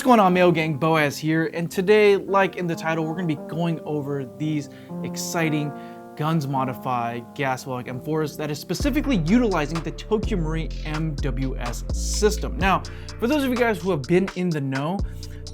going on, Mail Gang? Boaz here, and today, like in the title, we're going to be going over these exciting Guns Modify Gas Blowback M4s that is specifically utilizing the Tokyo Marui MWS system. Now, for those of you guys who have been in the know,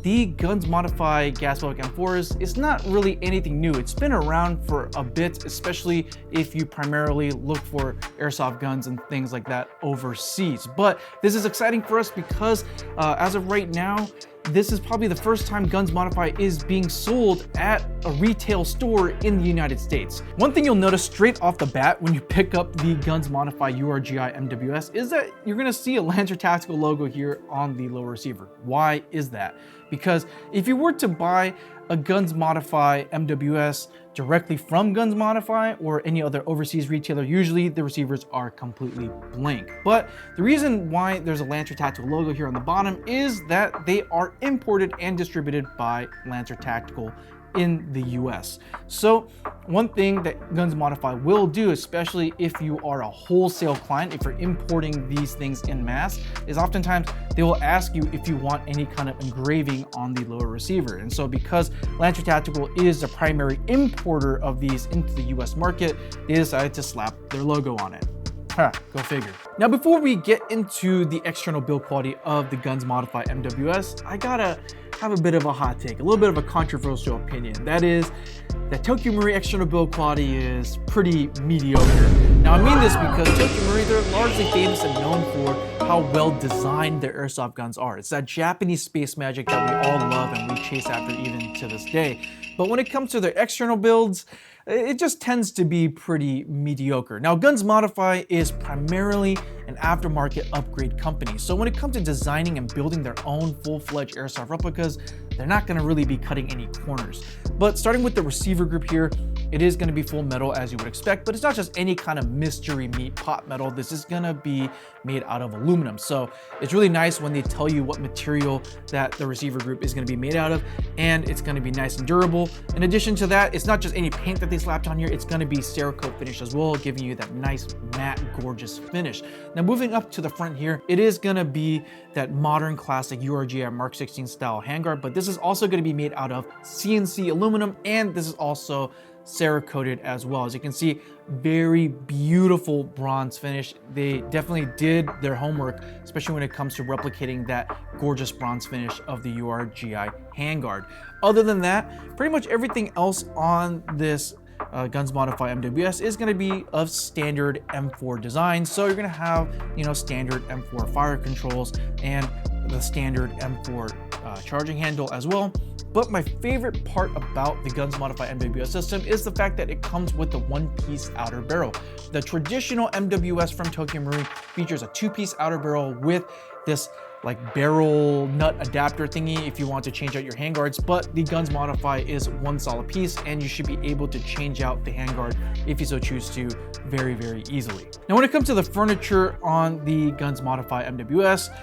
the Guns Modify Gas Blowback M4s is not really anything new. It's been around for a bit, especially if you primarily look for airsoft guns and things like that overseas. But this is exciting for us because as of right now, this is probably the first time Guns Modify is being sold at a retail store in the United States. One thing you'll notice straight off the bat when you pick up the Guns Modify URGI MWS is that you're gonna see a Lancer Tactical logo here on the lower receiver. Why is that? Because if you were to buy a Guns Modify MWS directly from Guns Modify or any other overseas retailer, usually the receivers are completely blank. But the reason why there's a Lancer Tactical logo here on the bottom is that they are imported and distributed by Lancer Tactical in the US. So one thing that Guns Modify will do, especially if you are a wholesale client, if you're importing these things in mass, is oftentimes they will ask you if you want any kind of engraving on the lower receiver. And so because Lancer Tactical is the primary importer of these into the US market, they decided to slap their logo on it. Go figure. Now, before we get into the external build quality of the Guns Modify MWS, I gotta have a bit of a hot take, a little bit of a controversial opinion. That is that Tokyo Marui external build quality is pretty mediocre. Now, I mean this because Tokyo Marui, they're largely famous and known for how well designed their airsoft guns are. It's that Japanese space magic that we all love and we chase after even to this day. But when it comes to their external builds, it just tends to be pretty mediocre. Now, Guns Modify is primarily an aftermarket upgrade company. So when it comes to designing and building their own full-fledged airsoft replicas, they're not gonna really be cutting any corners. But starting with the receiver group here, it is gonna be full metal as you would expect, but it's not just any kind of mystery meat pot metal. This is gonna be made out of aluminum. So it's really nice when they tell you what material that the receiver group is gonna be made out of, and it's gonna be nice and durable. In addition to that, it's not just any paint that they slapped on here, it's gonna be Cerakote finish as well, giving you that nice matte, gorgeous finish. Now moving up to the front here, it is gonna be that modern classic URGI Mark 16 style handguard, but this is also gonna be made out of CNC aluminum, and this is also Cerakoted as well. As you can see, very beautiful bronze finish. They definitely did their homework, especially when it comes to replicating that gorgeous bronze finish of the URGI handguard. Other than that, pretty much everything else on this Guns Modify MWS is going to be of standard M4 design. So you're going to have, standard M4 fire controls and the standard M4 charging handle as well. But my favorite part about the Guns Modify MWS system is the fact that it comes with the one-piece outer barrel. The traditional MWS from Tokyo Marui features a two-piece outer barrel with this like barrel nut adapter thingy if you want to change out your handguards, but the Guns Modify is one solid piece and you should be able to change out the handguard if you so choose to very, very easily. Now, when it comes to the furniture on the Guns Modify MWS,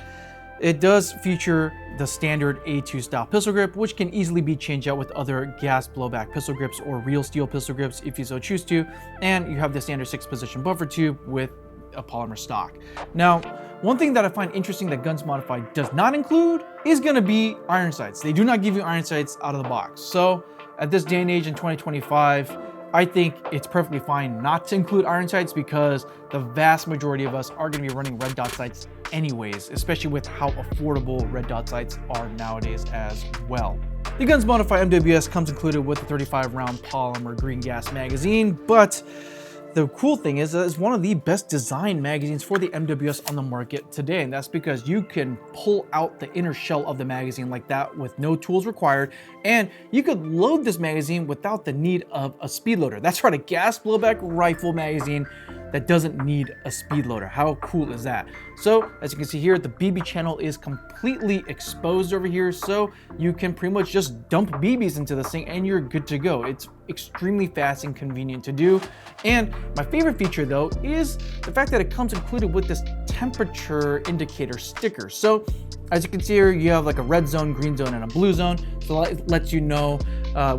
it does feature the standard A2 style pistol grip, which can easily be changed out with other gas blowback pistol grips or real steel pistol grips if you so choose to. And you have the standard 6-position buffer tube with a polymer stock. Now, one thing that I find interesting that Guns Modify does not include is gonna be iron sights. They do not give you iron sights out of the box. So at this day and age in 2025, I think it's perfectly fine not to include iron sights because the vast majority of us are going to be running red dot sights anyways, especially with how affordable red dot sights are nowadays as well. The Guns Modify MWS comes included with a 35-round polymer green gas magazine, but the cool thing is that it's one of the best designed magazines for the MWS on the market today, and that's because you can pull out the inner shell of the magazine like that with no tools required, and you could load this magazine without the need of a speed loader. That's right, a gas blowback rifle magazine that doesn't need a speed loader. How cool is that? So as you can see here, the BB channel is completely exposed over here, so you can pretty much just dump BBs into this thing and you're good to go. It's extremely fast and convenient to do. And my favorite feature though is the fact that it comes included with this temperature indicator sticker. So as you can see here, you have like a red zone, green zone, and a blue zone. So it lets you know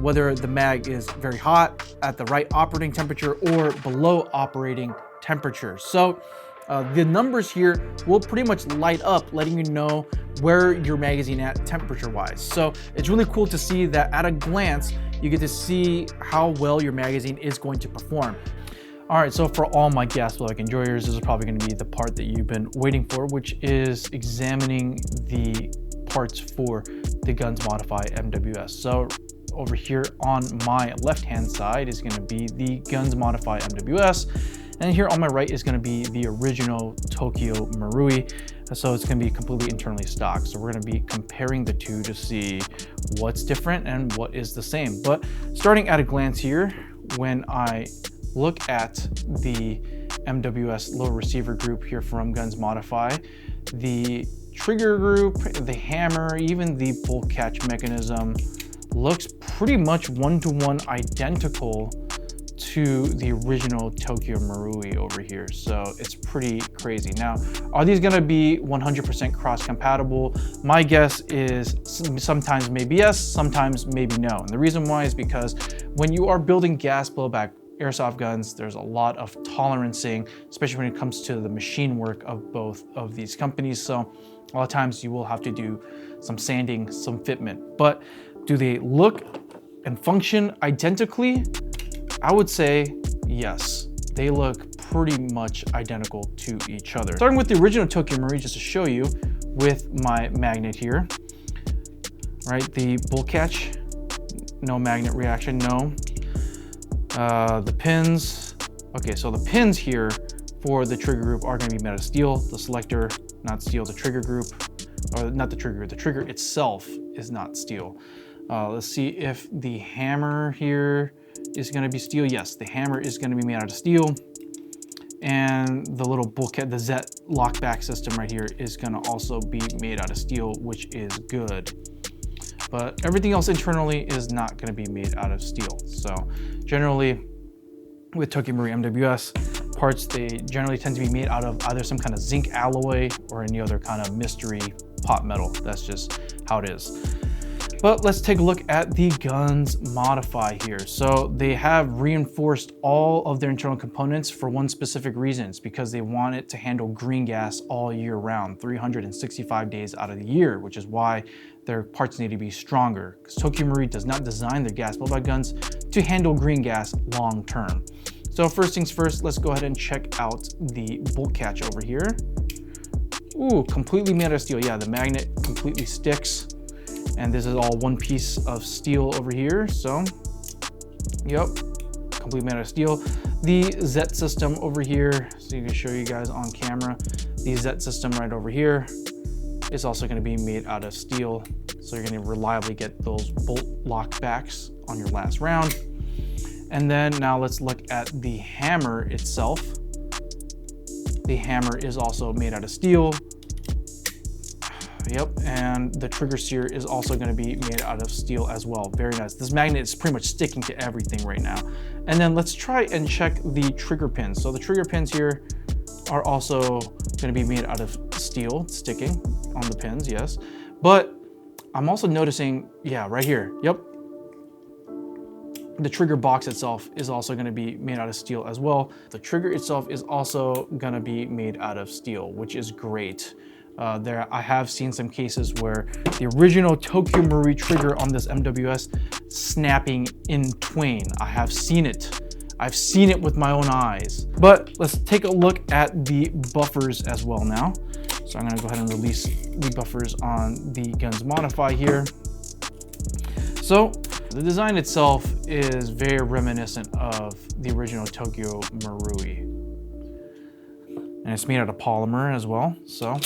whether the mag is very hot at the right operating temperature or below operating temperature. So The numbers here will pretty much light up, letting you know where your magazine at temperature wise. So it's really cool to see that at a glance, you get to see how well your magazine is going to perform. All right, so for all my gas blowback enjoyers, this is probably going to be the part that you've been waiting for, which is examining the parts for the Guns Modify MWS. So over here on my left-hand side is going to be the Guns Modify MWS, and here on my right is going to be the original Tokyo Marui. So it's going to be completely internally stocked. So we're going to be comparing the two to see what's different and what is the same. But starting at a glance here, when I look at the MWS low receiver group here from Guns Modify, the trigger group, the hammer, even the bolt catch mechanism looks pretty much one-to-one identical to the original Tokyo Marui over here. So it's pretty crazy. Now, are these gonna be 100% cross compatible? My guess is sometimes maybe yes, sometimes maybe no. And the reason why is because when you are building gas blowback airsoft guns, there's a lot of tolerancing, especially when it comes to the machine work of both of these companies. So a lot of times you will have to do some sanding, some fitment. But do they look and function identically? I would say yes. They look pretty much identical to each other. Starting with the original Tokyo Marui, just to show you with my magnet here, right? The bolt catch, no magnet reaction, no. The pins, okay, so the pins here for the trigger group are going to be made out of steel. The selector, not steel. The trigger group, or not the trigger itself is not steel. Let's see if the hammer here is going to be steel. Yes, the hammer is going to be made out of steel. And the little bulkhead, the Z lockback system right here is going to also be made out of steel, which is good. But everything else internally is not going to be made out of steel. So generally with Tokyo Marui MWS parts, they generally tend to be made out of either some kind of zinc alloy or any other kind of mystery pot metal. That's just how it is. But let's take a look at the Guns Modify here. So they have reinforced all of their internal components for one specific reason. It's because they want it to handle green gas all year round, 365 days out of the year, which is why their parts need to be stronger. Because Tokyo Marui does not design their gas blowback guns to handle green gas long term. So first things first, let's go ahead and check out the bolt catch over here. Ooh, completely made out of steel. Yeah, the magnet completely sticks. And this is all one piece of steel over here. So, yep, completely made out of steel. The Z system over here, so you can show you guys on camera, the Z system right over here is also going to be made out of steel. So you're going to reliably get those bolt lockbacks on your last round. And then now let's look at the hammer itself. The hammer is also made out of steel. Yep, and the trigger sear is also going to be made out of steel as well. Very nice. This magnet is pretty much sticking to everything right now. And then let's try and check the trigger pins. So the trigger pins here are also going to be made out of steel, sticking on the pins, yes. But I'm also noticing, yeah, right here, yep, the trigger box itself is also going to be made out of steel as well. The trigger itself is also going to be made out of steel, which is great. I have seen some cases where the original Tokyo Marui trigger on this MWS snapping in twain. I have seen it. I've seen it with my own eyes. But let's take a look at the buffers as well now. So I'm gonna go ahead and release the buffers on the Guns Modify here. So the design itself is very reminiscent of the original Tokyo Marui. And it's made out of polymer as well. So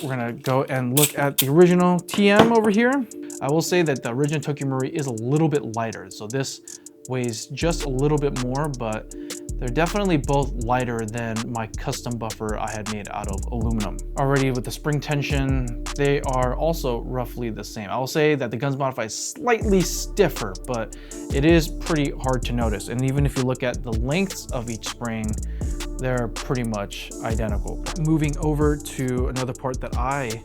we're gonna go and look at the original TM over here. I will say that the original Tokyo Marui is a little bit lighter. So this weighs just a little bit more, but they're definitely both lighter than my custom buffer I had made out of aluminum. Already with the spring tension, they are also roughly the same. I will say that the Guns Modify is slightly stiffer, but it is pretty hard to notice. And even if you look at the lengths of each spring, they're pretty much identical. Moving over to another part that I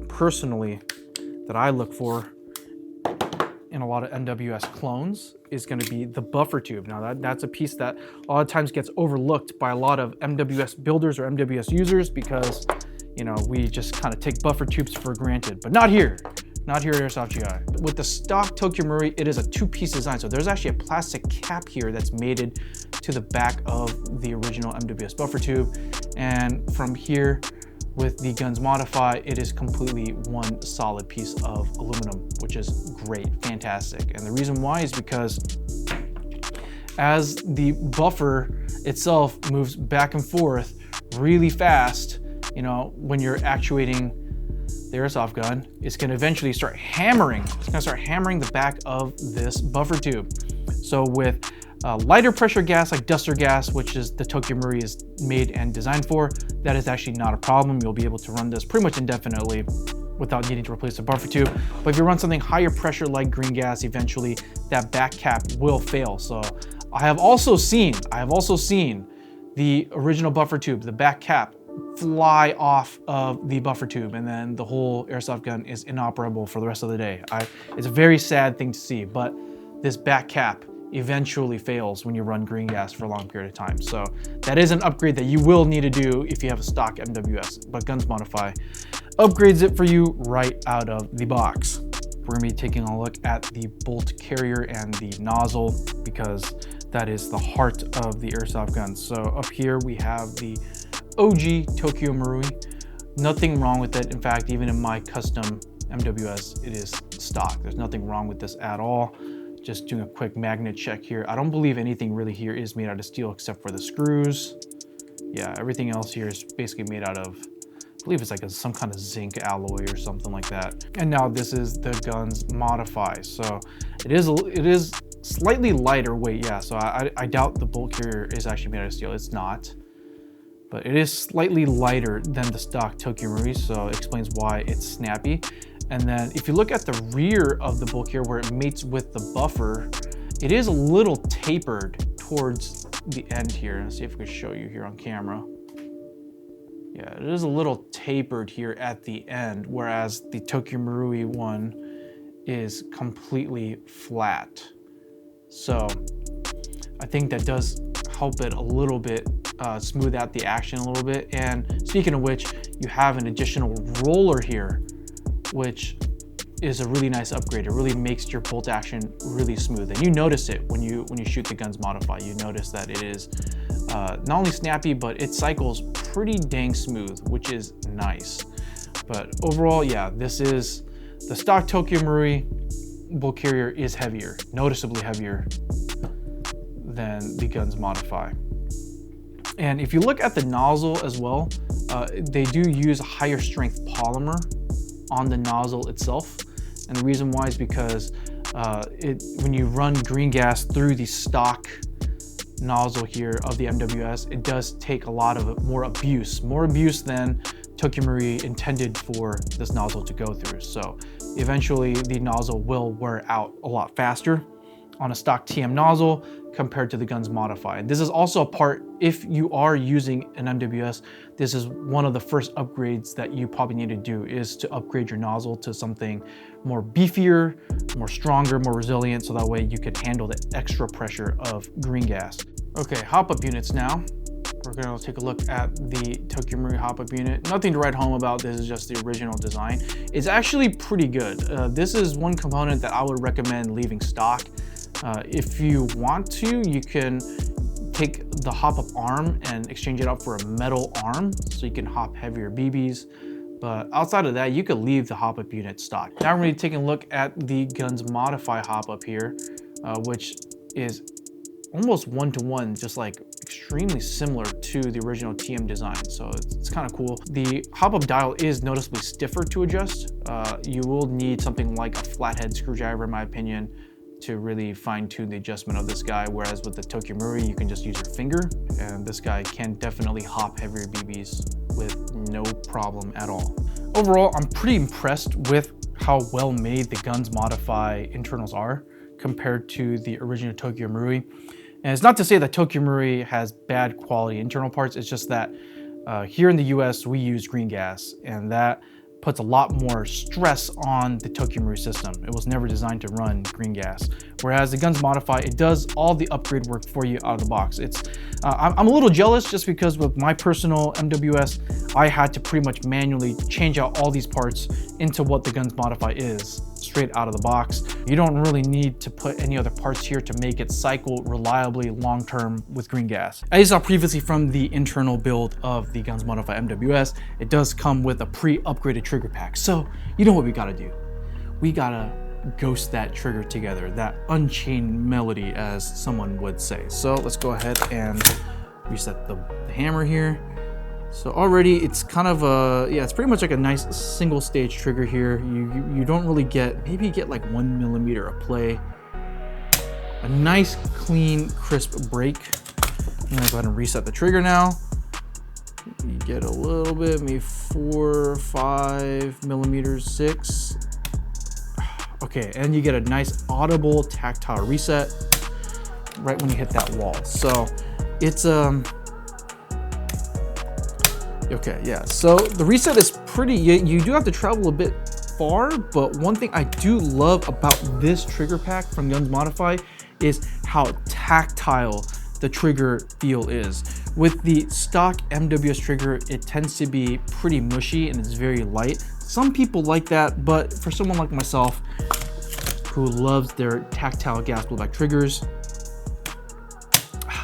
personally look for in a lot of MWS clones is going to be the buffer tube. Now that's a piece that a lot of times gets overlooked by a lot of MWS builders or MWS users because, you know, we just kind of take buffer tubes for granted, but not here. Not here at Airsoft GI. With the stock Tokyo Marui, it is a two-piece design. So there's actually a plastic cap here that's mated to the back of the original MWS buffer tube. And from here, with the Guns Modify, it is completely one solid piece of aluminum, which is great, fantastic. And the reason why is because as the buffer itself moves back and forth really fast, you know, when you're actuating the airsoft gun, it's going to eventually start hammering. It's going to start hammering the back of this buffer tube. So with lighter pressure gas like duster gas, which is the Tokyo Marui is made and designed for, that is actually not a problem. You'll be able to run this pretty much indefinitely without needing to replace the buffer tube. But if you run something higher pressure like green gas, eventually that back cap will fail. So I have also seen the original buffer tube, the back cap, fly off of the buffer tube, and then the whole airsoft gun is inoperable for the rest of the day. It's a very sad thing to see, but this back cap eventually fails when you run green gas for a long period of time. So that is an upgrade that you will need to do if you have a stock MWS, but Guns Modify upgrades it for you right out of the box. We're gonna be taking a look at the bolt carrier and the nozzle because that is the heart of the airsoft gun. So up here we have the OG Tokyo Marui. Nothing wrong with it. In fact, even in my custom MWS, it is stock. There's nothing wrong with this at all. Just doing a quick magnet check here. I don't believe anything really here is made out of steel except for the screws. Yeah, everything else here is basically made out of, I believe it's like some kind of zinc alloy or something like that. And now this is the Guns Modify. So it is slightly lighter weight. Yeah, so I doubt the bolt carrier is actually made out of steel. It's not. But it is slightly lighter than the stock Tokyo Marui, so it explains why it's snappy. And then if you look at the rear of the bolt carrier where it mates with the buffer, it is a little tapered towards the end here. Let's see if we can show you here on camera. Yeah, it is a little tapered here at the end, whereas the Tokyo Marui one is completely flat. So I think that does help it a little bit, smooth out the action a little bit. And speaking of which, you have an additional roller here, which is a really nice upgrade. It really makes your bolt action really smooth. And you notice it when you shoot the Guns Modify. You notice that it is not only snappy, but it cycles pretty dang smooth, which is nice. But overall, yeah, this is the stock Tokyo Marui bolt carrier is heavier, noticeably heavier than the Guns Modify. And if you look at the nozzle as well, they do use a higher strength polymer on the nozzle itself. And the reason why is because when you run green gas through the stock nozzle here of the MWS, it does take a lot of more abuse than Tokyo Marui intended for this nozzle to go through. So eventually the nozzle will wear out a lot faster on a stock TM nozzle compared to the Guns Modify. And this is also a part, if you are using an MWS, this is one of the first upgrades that you probably need to do, is to upgrade your nozzle to something more beefier, more stronger, more resilient, so that way you can handle the extra pressure of green gas. Okay, hop-up units now. We're gonna take a look at the Tokyo Marui hop-up unit. Nothing to write home about, this is just the original design. It's actually pretty good. This is one component that I would recommend leaving stock. If you want to, you can take the hop-up arm and exchange it out for a metal arm so you can hop heavier BBs. But outside of that, you could leave the hop-up unit stock. Now we're going to be taking a look at the Guns Modify hop-up here, which is almost one-to-one, just like extremely similar to the original TM design. So it's kind of cool. The hop-up dial is noticeably stiffer to adjust. You will need something like a flathead screwdriver, in my opinion, to really fine-tune the adjustment of this guy, whereas with the Tokyo Marui, you can just use your finger, and this guy can definitely hop heavier BBs with no problem at all. Overall, I'm pretty impressed with how well made the Guns Modify internals are compared to the original Tokyo Marui. And it's not to say that Tokyo Marui has bad quality internal parts, it's just that here in the US, we use green gas, and that puts a lot more stress on the Tokyo Marui system. It was never designed to run green gas. Whereas the Guns Modify, it does all the upgrade work for you out of the box. I'm a little jealous just because with my personal MWS, I had to pretty much manually change out all these parts into what the Guns Modify is straight out of the box. You don't really need to put any other parts here to make it cycle reliably long-term with green gas. As you saw previously from the internal build of the Guns Modify MWS, it does come with a pre-upgraded trigger pack. So you know what we gotta do? We gotta ghost that trigger together, that unchained melody, as someone would say. So let's go ahead and reset the hammer here. So already it's kind of yeah, it's pretty much like a nice single stage trigger here. You don't really get, maybe you get like 1 millimeter of play. A nice, clean, crisp break. I'm gonna go ahead and reset the trigger now. You get a little bit, maybe 4 or 5 millimeters, 6. Okay, and you get a nice audible tactile reset right when you hit that wall. So it's okay, yeah, so the reset is pretty, you do have to travel a bit far, but one thing I do love about this trigger pack from Guns Modify is how tactile the trigger feel is. With the stock MWS trigger, it tends to be pretty mushy and it's very light. Some people like that, but for someone like myself who loves their tactile gas blowback triggers,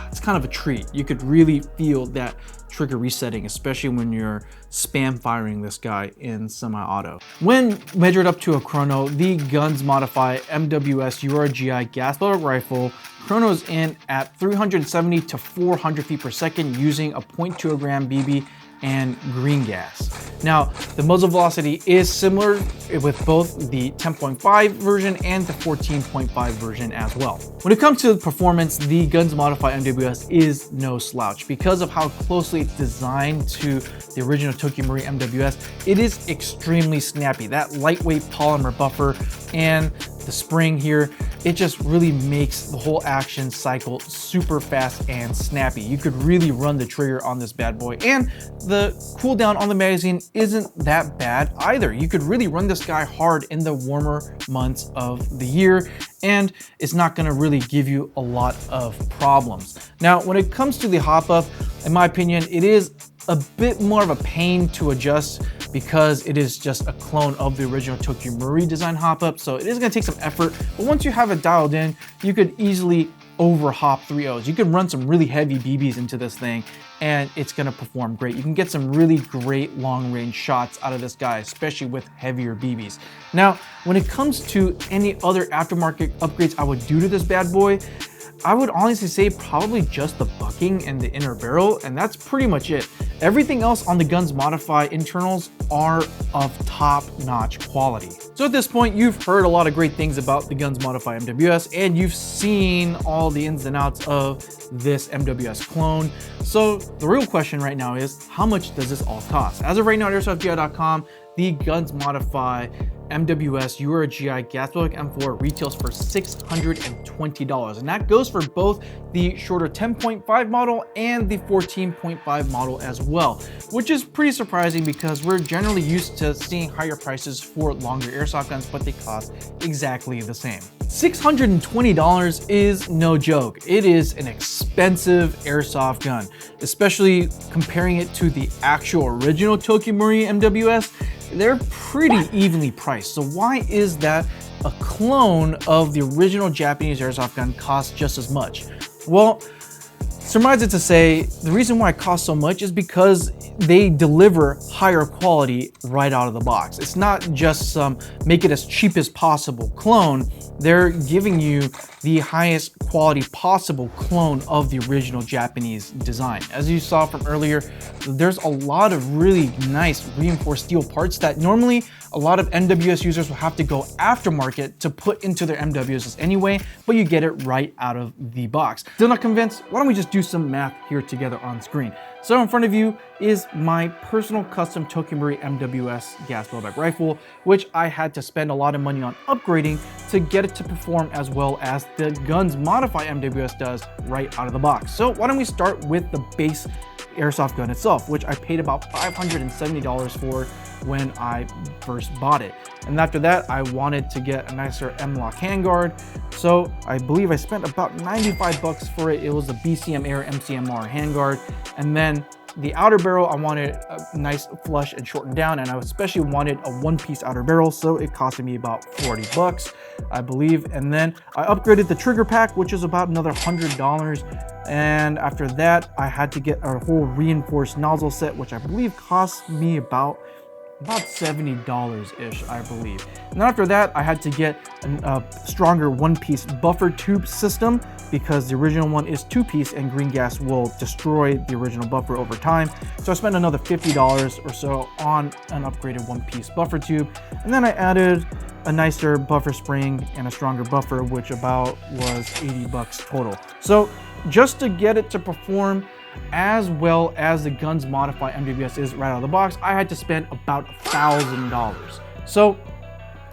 it's kind of a treat. You could really feel that trigger resetting, especially when you're spam firing this guy in semi-auto. When measured up to a chrono, the Guns Modify MWS URGI gas blowback rifle chronos in at 370 to 400 feet per second using a 0.2 gram BB and green gas. Now, the muzzle velocity is similar with both the 10.5 version and the 14.5 version as well. When it comes to performance, the Guns Modify MWS is no slouch. Because of how closely it's designed to the original Tokyo Marui MWS, it is extremely snappy. That lightweight polymer buffer and the spring here, it just really makes the whole action cycle super fast and snappy. You could really run the trigger on this bad boy, and the cooldown on the magazine isn't that bad either. You could really run this guy hard in the warmer months of the year, and it's not gonna really give you a lot of problems. Now, when it comes to the hop up, in my opinion, it is a bit more of a pain to adjust because it is just a clone of the original Tokyo Marui design hop up. So it is gonna take some effort, but once you have it dialed in, you could easily over hop 3.0s. You can run some really heavy BBs into this thing and it's gonna perform great. You can get some really great long range shots out of this guy, especially with heavier BBs. Now, when it comes to any other aftermarket upgrades I would do to this bad boy, I would honestly say probably just the bucking and the inner barrel, and that's pretty much it. Everything else on the Guns Modify internals are of top-notch quality. So at this point, you've heard a lot of great things about the Guns Modify MWS, and you've seen all the ins and outs of this MWS clone. So the real question right now is, how much does this all cost? As of right now at airsoftgi.com, the Guns Modify MWS URGI Gas Blowback M4 retails for $620, and that goes for both the shorter 10.5 model and the 14.5 model as well, which is pretty surprising because we're generally used to seeing higher prices for longer airsoft guns, but they cost exactly the same. $620 is no joke. It is an expensive airsoft gun, especially comparing it to the actual original Tokyo Marui MWS. They're pretty evenly priced. So why is that a clone of the original Japanese airsoft gun costs just as much? Well, surmise it to say the reason why it costs so much is because they deliver higher quality right out of the box. It's not just some make it as cheap as possible clone. They're giving you the highest quality possible clone of the original Japanese design. As you saw from earlier, there's a lot of really nice reinforced steel parts that normally a lot of MWS users will have to go aftermarket to put into their MWSs anyway, but you get it right out of the box. Still not convinced? Why don't we just do some math here together on screen? So in front of you is my personal custom Tokyo Marui MWS gas blowback rifle, which I had to spend a lot of money on upgrading to get it to perform as well as the Guns Modify MWS does right out of the box. So why don't we start with the base airsoft gun itself, which I paid about $570 for when I first bought it. And after that, I wanted to get a nicer M-LOK handguard. So I believe I spent about 95 bucks for it. It was the BCM Air MCMR handguard. And then the outer barrel, I wanted a nice flush and shortened down, and I especially wanted a one-piece outer barrel, so it costed me about 40 bucks, I believe. And then I upgraded the trigger pack, which is about another $100. And after that, I had to get a whole reinforced nozzle set, which I believe cost me about $70-ish, I believe. And then after that, I had to get a stronger one-piece buffer tube system, because the original one is two-piece and green gas will destroy the original buffer over time. So I spent another $50 or so on an upgraded one-piece buffer tube. And then I added a nicer buffer spring and a stronger buffer, which about was 80 bucks total. So just to get it to perform as well as the Guns Modify MWS is right out of the box, I had to spend about $1,000. So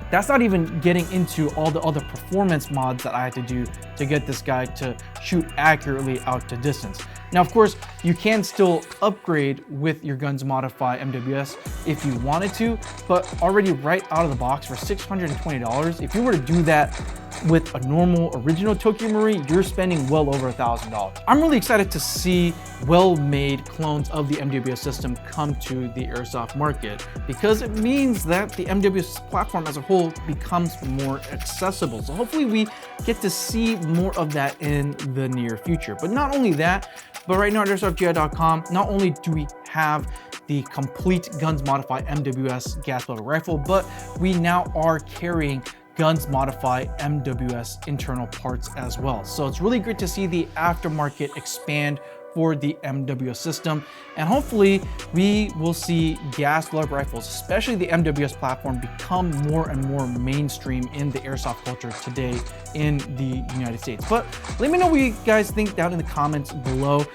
that's not even getting into all the other performance mods that I had to do to get this guy to shoot accurately out to distance. Now, of course, you can still upgrade with your Guns Modify MWS if you wanted to, but already right out of the box for $620, if you were to do that with a normal original Tokyo Marui, you're spending well over $1,000. I'm really excited to see well-made clones of the MWS system come to the airsoft market, because it means that the MWS platform as a whole becomes more accessible. So hopefully we get to see more of that in the near future. But not only that, but right now at AirsoftGI.com, not only do we have the complete Guns Modify MWS gas blowback rifle, but we now are carrying Guns Modify MWS internal parts as well. So it's really good to see the aftermarket expand for the MWS system, and hopefully we will see gas blowback rifles, especially the MWS platform, become more and more mainstream in the airsoft culture today in the United States. But let me know what you guys think down in the comments below.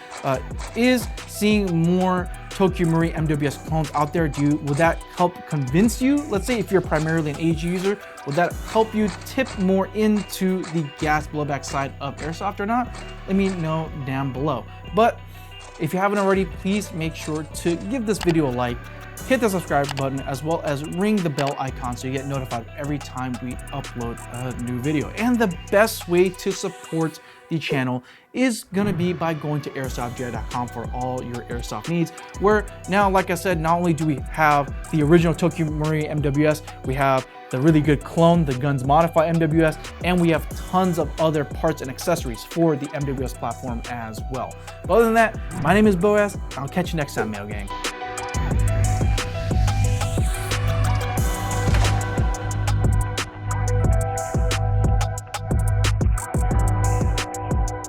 Is seeing more Tokyo Marui MWS clones out there, would that help convince you? Let's say if you're primarily an AG user, would that help you tip more into the gas blowback side of airsoft or not? Let me know down below. But if you haven't already, please make sure to give this video a like, hit the subscribe button, as well as ring the bell icon so you get notified every time we upload a new video. And the best way to support the channel is gonna be by going to AirsoftGI.com for all your airsoft needs, where now, like I said, not only do we have the original Tokyo Marui MWS, we have the really good clone, the Guns Modify MWS, and we have tons of other parts and accessories for the MWS platform as well. But other than that, my name is Boaz. I'll catch you next time, Mail Gang.